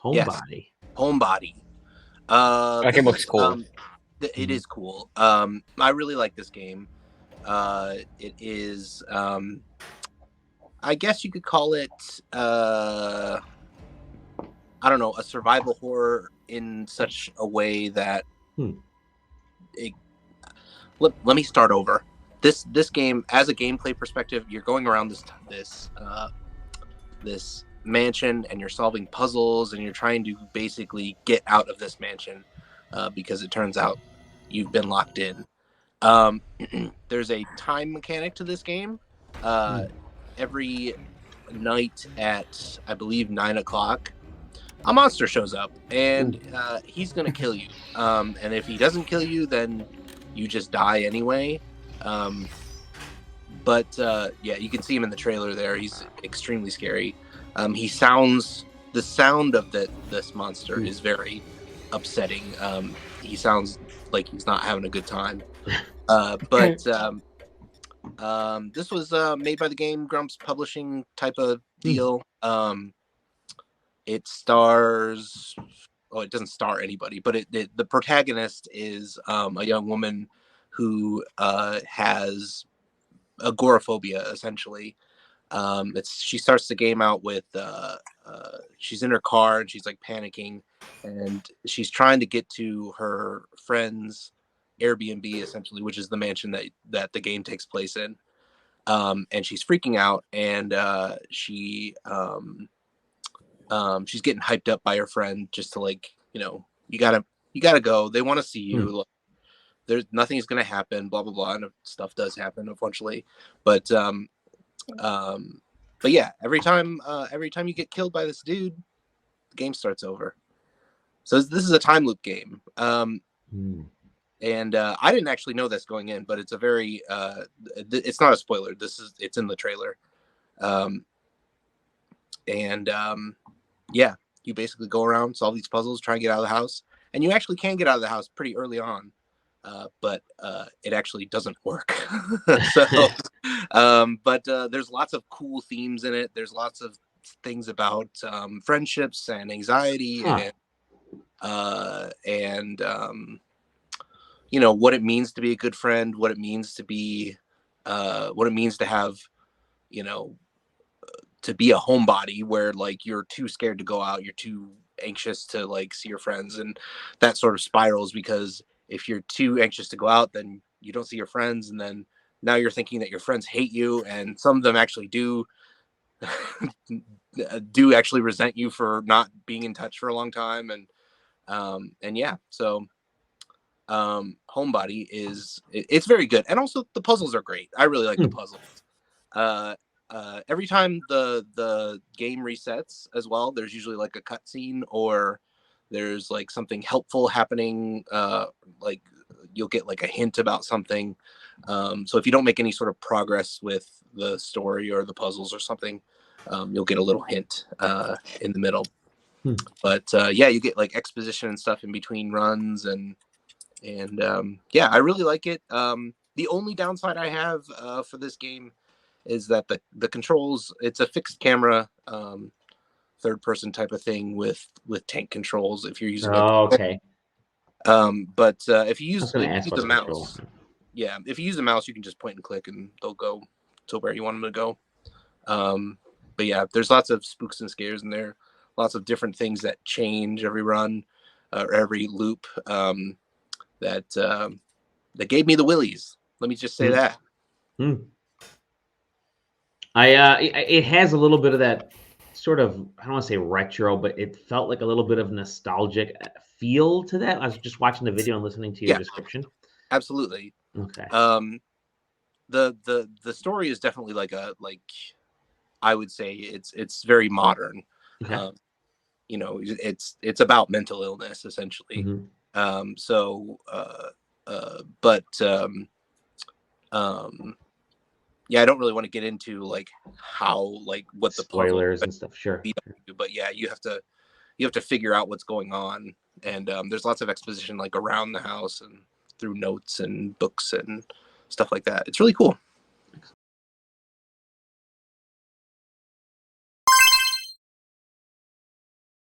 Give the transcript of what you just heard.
Yes, Homebody. Homebody. That game This looks is cool. it is cool. I really like this game. It is I guess you could call it I don't know, a survival horror in such a way that it, let me start over. This game, as a gameplay perspective, you're going around this mansion and you're solving puzzles and you're trying to basically get out of this mansion because it turns out you've been locked in. Um, there's a time mechanic to this game. Every night at, I believe, 9 o'clock, a monster shows up and he's going to kill you. And if he doesn't kill you, then you just die anyway. But yeah, you can see him in the trailer there. He's extremely scary. The sound of this monster is very upsetting. He sounds like he's not having a good time. But this was made by the game Grumps Publishing type of deal. It stars, oh, it doesn't star anybody, but the protagonist is a young woman who has agoraphobia, essentially. She starts the game out with she's in her car and she's like panicking, and she's trying to get to her friend's Airbnb, essentially, which is the mansion that the game takes place in. And she's freaking out, and she's getting hyped up by her friend just to, like, you gotta go. They want to see you. Like, there's nothing's gonna happen. Blah blah blah. And stuff does happen, unfortunately. But yeah, every time you get killed by this dude, the game starts over. So this is a time loop game. And I didn't actually know this going in, but it's a very it's not a spoiler. It's in the trailer. Yeah, you basically go around, solve these puzzles, try and get out of the house, and you actually can get out of the house pretty early on. But it actually doesn't work. But there's lots of cool themes in it. There's lots of things about friendships and anxiety and what it means to be a good friend, what it means to be, what it means to have, to be a homebody, where, like, you're too scared to go out, you're too anxious to, like, see your friends, and that sort of spirals, because if you're too anxious to go out, then you don't see your friends, and then now you're thinking that your friends hate you, and some of them actually do actually resent you for not being in touch for a long time. And yeah, so Homebody it's very good, and also the puzzles are great. I really like the puzzles. Every time the game resets as well, there's usually like a cutscene, or there's like something helpful happening. Like, you'll get like a hint about something. So if you don't make any sort of progress with the story or the puzzles or something, you'll get a little hint in the middle. But yeah, you get like exposition and stuff in between runs, and yeah, I really like it. The only downside I have for this game is that the controls, it's a fixed camera third person type of thing with tank controls if you're using okay. But if you use a mouse, yeah, if you use a mouse, you can just point and click and they'll go to where you want them to go. But yeah, there's lots of spooks and scares in there, lots of different things that change every run or every loop. That gave me the willies. Let me just say that. It has a little bit of that sort of, I don't want to say retro, but it felt like a little bit of nostalgic feel to that. I was just watching the video and listening to your description. Absolutely. Okay. The story is definitely like I would say it's very modern. Okay. It's about mental illness, essentially. Yeah, I don't really want to get into like how, like, what the spoilers and stuff. Sure. But yeah, you have to figure out what's going on, and there's lots of exposition like around the house and through notes and books and stuff like that. It's really cool.